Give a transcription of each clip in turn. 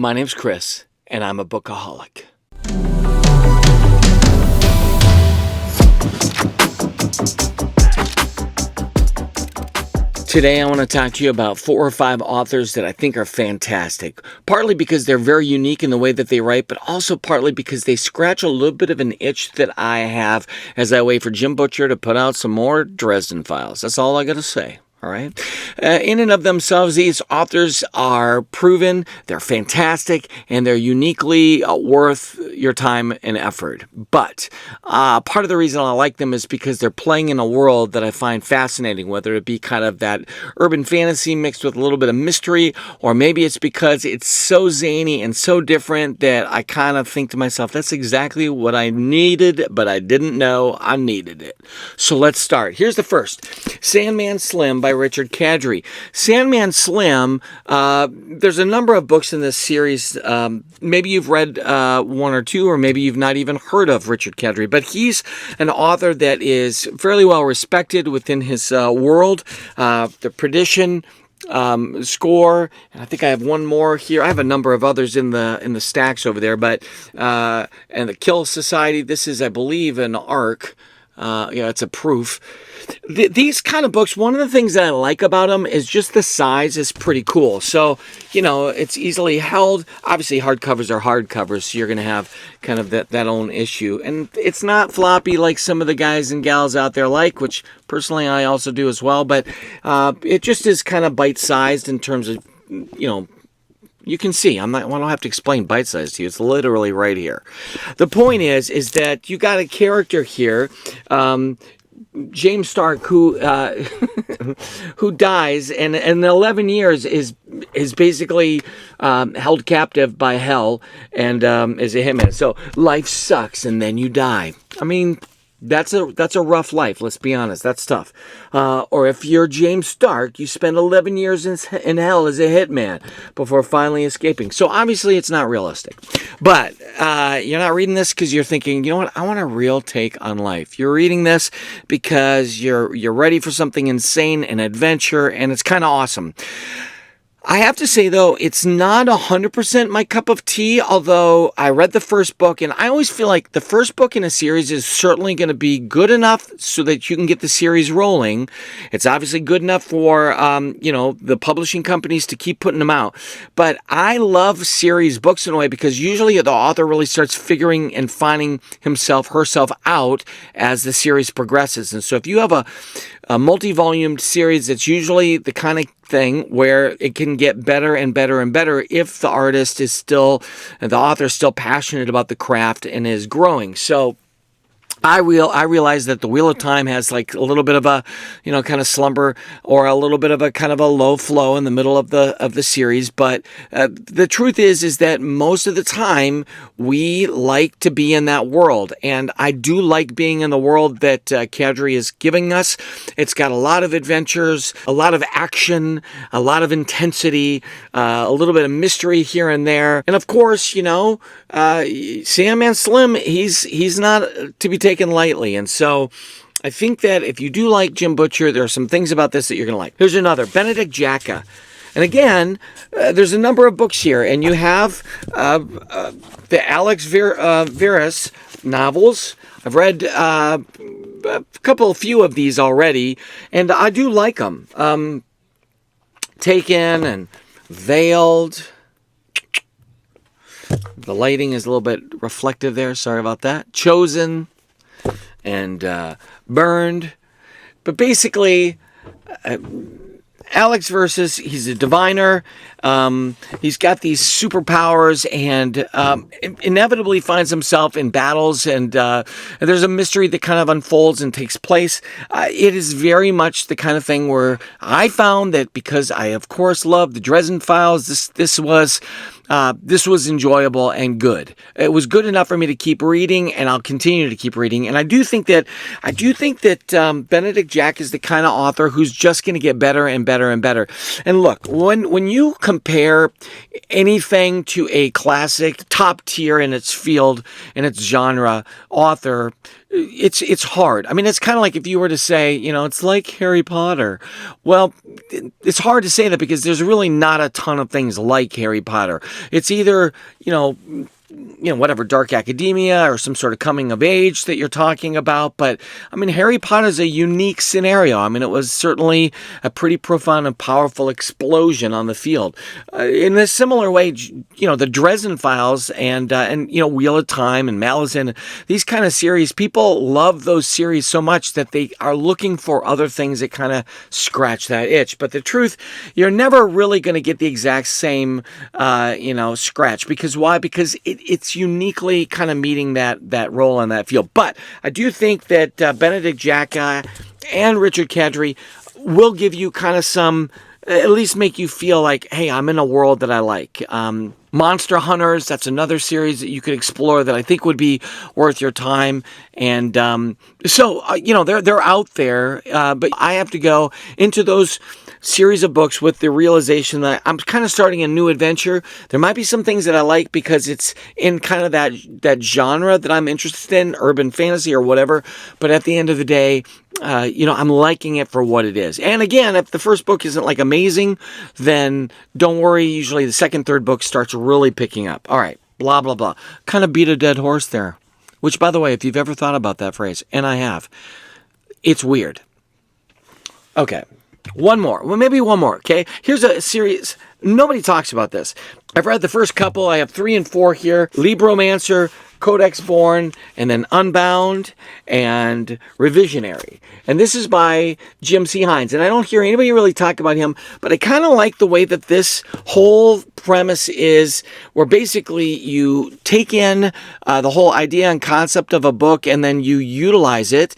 My name's Chris, and I'm a bookaholic. Today I want to talk to you about 4 or 5 authors that I think are fantastic. Partly because they're very unique in the way that they write, but also partly because they scratch a little bit of an itch that I have as I wait for Jim Butcher to put out some more Dresden Files. That's all I got to say. All right. In and of themselves, these authors are proven, they're fantastic, and they're uniquely worth your time and effort. But part of the reason I like them is because they're playing in a world that I find fascinating, whether it be kind of that urban fantasy mixed with a little bit of mystery, or maybe it's because it's so zany and so different that I kind of think to myself, that's exactly what I needed, but I didn't know I needed it. So let's start. Here's the first. Sandman Slim by Richard Kadrey. Sandman Slim, there's a number of books in this series. Maybe you've read 1 or 2, or maybe you've not even heard of Richard Kadrey, but he's an author that is fairly well respected within his world. The Perdition score, and I think I have one more here. I have a number of others in the stacks over there, but and the Kill Society. This is, I believe, an arc. It's a proof. These kind of books, one of the things that I like about them is just the size is pretty cool. So, it's easily held. Obviously, hardcovers are hardcovers, so you're going to have kind of that own issue. And it's not floppy like some of the guys and gals out there like, which personally I also do as well. But it just is kind of bite-sized in terms of, you can see, I don't have to explain bite-sized to you. It's literally right here. The point is that you got a character here, James Stark, who who dies, and in 11 years is basically held captive by hell and is a hitman. So life sucks, and then you die. I mean, that's a rough life. Let's be honest. That's tough. Or if you're James Stark, you spend 11 years in hell as a hitman before finally escaping. So obviously it's not realistic. But you're not reading this because you're thinking, you know what? I want a real take on life. You're reading this because you're ready for something insane, an adventure, and it's kind of awesome. I have to say, though, it's not 100% my cup of tea, although I read the first book, and I always feel like the first book in a series is certainly going to be good enough so that you can get the series rolling. It's obviously good enough for, the publishing companies to keep putting them out. But I love series books in a way because usually the author really starts figuring and finding herself out as the series progresses. And so if you have a multi-volumed series, it's usually the kind of thing where it can get better and better and better if the author is still passionate about the craft and is growing. So I realize that the Wheel of Time has like a little bit of a, kind of slumber or a little bit of a kind of a low flow in the middle of the series. But the truth is that most of the time we like to be in that world. And I do like being in the world that Kadrey is giving us. It's got a lot of adventures, a lot of action, a lot of intensity, a little bit of mystery here and there. And of course, Sandman Slim, he's not to be taken lightly. And so I think that if you do like Jim Butcher, there are some things about this that you're going to like. Here's another, Benedict Jacka. And again, there's a number of books here, and you have the Alex Verus novels. I've read a few of these already, and I do like them. Taken and Veiled. The lighting is a little bit reflective there. Sorry about that. Chosen and Burned. But basically, Alex Versus, he's a diviner. He's got these superpowers and inevitably finds himself in battles, and there's a mystery that kind of unfolds and takes place. It is very much the kind of thing where I found that because I, of course, love the Dresden Files, this was enjoyable and good. It was good enough for me to keep reading, and I'll continue to keep reading. And I do think that Benedict Jack is the kind of author who's just going to get better and better and better. And look, when you compare anything to a classic, top tier in its field, in its genre author, it's hard. I mean, it's kind of like if you were to say, it's like Harry Potter. Well, it's hard to say that because there's really not a ton of things like Harry Potter. It's either, whatever, dark academia or some sort of coming of age that you're talking about. But I mean, Harry Potter is a unique scenario. I mean, it was certainly a pretty profound and powerful explosion on the field. In a similar way, the Dresden Files and Wheel of Time and Malazan, these kind of series, people love those series so much that they are looking for other things that kind of scratch that itch. But the truth, you're never really going to get the exact same, scratch. Because why? Because it's uniquely kind of meeting that role in that field. But I do think that Benedict Jacka and Richard Kadrey will give you kind of some, at least make you feel like, hey, I'm in a world that I like. Monster Hunters, that's another series that you could explore that I think would be worth your time. And they're out there, but I have to go into those series of books with the realization that I'm kind of starting a new adventure. There might be some things that I like because it's in kind of that genre that I'm interested in, urban fantasy or whatever. But at the end of the day, I'm liking it for what it is. And again, if the first book isn't like amazing, then don't worry. Usually the second, third book starts really picking up. All right, blah, blah, blah. Kind of beat a dead horse there. Which, by the way, if you've ever thought about that phrase, and I have, it's weird. Okay, one more. Well, maybe one more, okay? Here's a series. Nobody talks about this. I've read the first couple. I have 3 and 4 here. Libromancer, Codex Born, and then Unbound and Revisionary. And this is by Jim C. Hines. And I don't hear anybody really talk about him, but I kind of like the way that this whole premise is, where basically you take in the whole idea and concept of a book and then you utilize it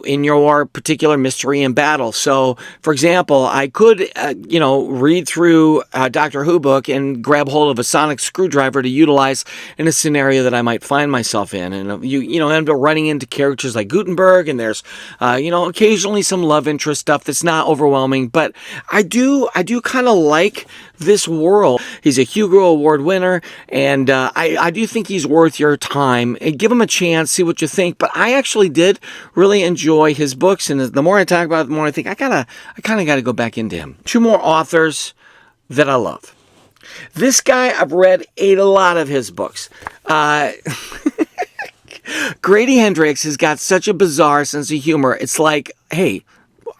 in your particular mystery and battle. So, for example, I could, read through a Doctor Who book and grab hold of a sonic screwdriver to utilize in a scenario that I might find myself in. And you end up running into characters like Gutenberg, and there's occasionally some love interest stuff that's not overwhelming, but I do kind of like this world. He's a Hugo Award winner, and I do think he's worth your time. Give him a chance, see what you think. But I actually did really enjoy his books, and the more I talk about it, the more I think I kind of got to go back into him. 2 more authors that I love. This guy, I've read a lot of his books. Grady Hendrix has got such a bizarre sense of humor. It's like, hey,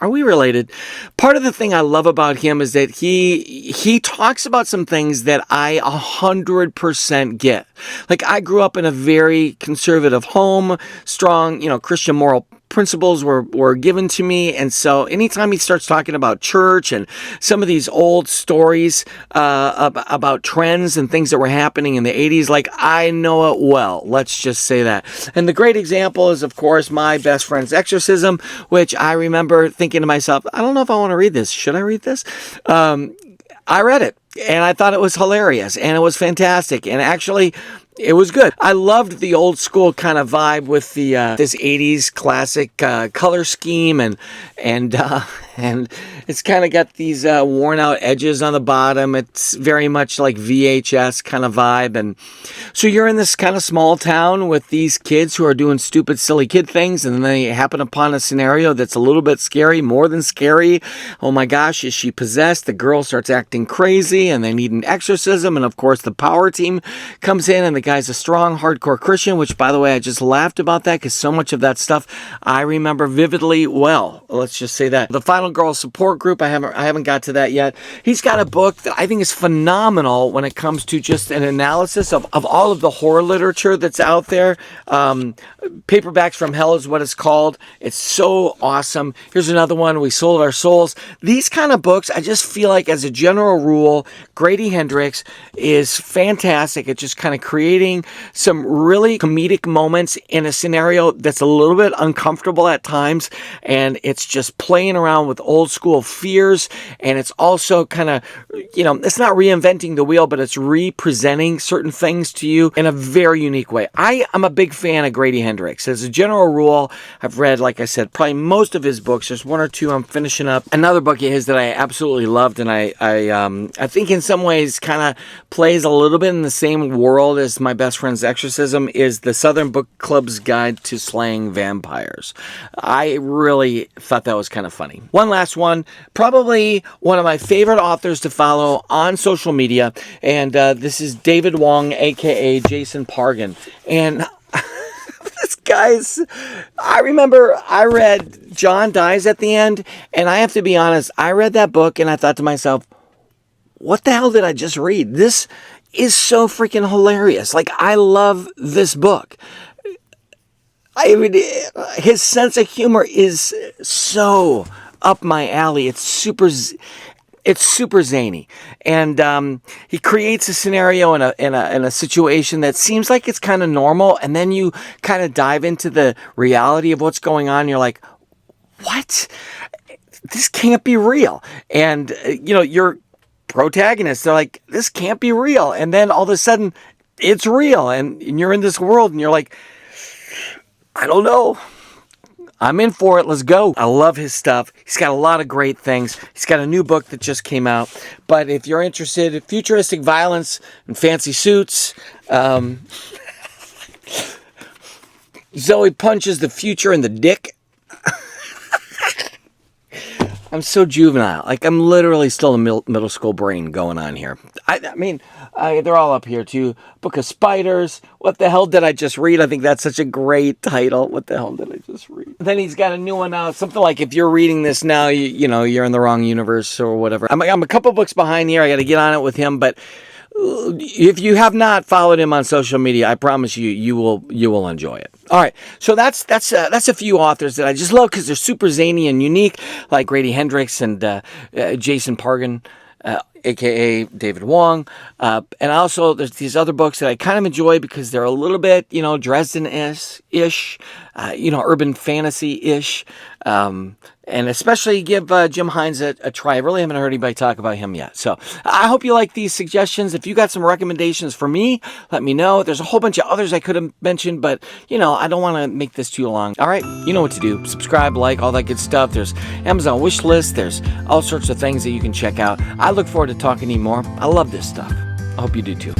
are we related? Part of the thing I love about him is that he talks about some things that I 100% get. Like, I grew up in a very conservative home, strong, Christian moral principles were given to me, and so anytime he starts talking about church and some of these old stories about trends and things that were happening in the 80s, like, I know it well. Let's just say that. And the great example is, of course, My Best Friend's Exorcism, which I remember thinking to myself, I don't know if I want to read this. Should I read this? I read it, and I thought it was hilarious, and it was fantastic, and actually, it was good. I loved the old school kind of vibe with the this 80s classic color scheme, and it's kind of got these worn out edges on the bottom. It's very much like VHS kind of vibe. And so you're in this kind of small town with these kids who are doing stupid, silly kid things, and then they happen upon a scenario that's a little bit scary, more than scary. Oh my gosh, is she possessed? The girl starts acting crazy, and they need an exorcism. And of course, the power team comes in, and the guy's a strong, hardcore Christian, which, by the way, I just laughed about that because so much of that stuff I remember vividly well. Let's just say that. The Final Girl Support Group, I haven't got to that yet. He's got a book that I think is phenomenal when it comes to just an analysis of all of the horror literature that's out there. Paperbacks from Hell is what it's called. It's so awesome. Here's another one, We Sold Our Souls. These kind of books, I just feel like, as a general rule, Grady Hendrix is fantastic at just kind of creating some really comedic moments in a scenario that's a little bit uncomfortable at times, and it's just playing around with old school fears, and it's also kind of, it's not reinventing the wheel, but it's representing certain things to you in a very unique way. I'm a big fan of Grady Hendrix. As a general rule, I've read, like I said, probably most of his books. There's 1 or 2 I'm finishing up. Another book of his that I absolutely loved, and I think think in some ways kind of plays a little bit in the same world as My Best Friend's Exorcism, is the Southern Book Club's Guide to Slaying Vampires. I really thought that was kind of funny. One last one, probably one of my favorite authors to follow on social media, and this is David Wong, aka Jason Pargin. And this guy's, I remember I read John Dies at the End, and I have to be honest, I read that book and I thought to myself, what the hell did I just read? This is so freaking hilarious. Like, I love this book. I mean, his sense of humor is so up my alley. It's super zany, and he creates a scenario in a situation that seems like it's kind of normal, and then you kind of dive into the reality of what's going on. And you're like, what? This can't be real. And your protagonists, they're like, this can't be real. And then all of a sudden, it's real, and you're in this world, and you're like, I don't know. I'm in for it. Let's go. I love his stuff. He's got a lot of great things. He's got a new book that just came out. But if you're interested in futuristic violence and fancy suits, Zoe punches the future in the dick. I'm so juvenile. Like, I'm literally still a middle school brain going on here. I mean, they're all up here too. Book of Spiders. What the hell did I just read? I think that's such a great title. What the hell did I just read? Then he's got a new one out. Something like, if you're reading this now, you're in the wrong universe or whatever. I'm a couple books behind here. I got to get on it with him. But if you have not followed him on social media, I promise you will enjoy it. All right, so that's a few authors that I just love because they're super zany and unique, like Grady Hendrix and Jason Pargin, aka David Wong, and also there's these other books that I kind of enjoy because they're a little bit Dresden-ish, urban fantasy-ish. And especially give Jim Hines a try. I really haven't heard anybody talk about him yet. So I hope you like these suggestions. If you got some recommendations for me, let me know. There's a whole bunch of others I could have mentioned, but, I don't want to make this too long. All right, you know what to do. Subscribe, like, all that good stuff. There's Amazon wish list. There's all sorts of things that you can check out. I look forward to talking to you more. I love this stuff. I hope you do too.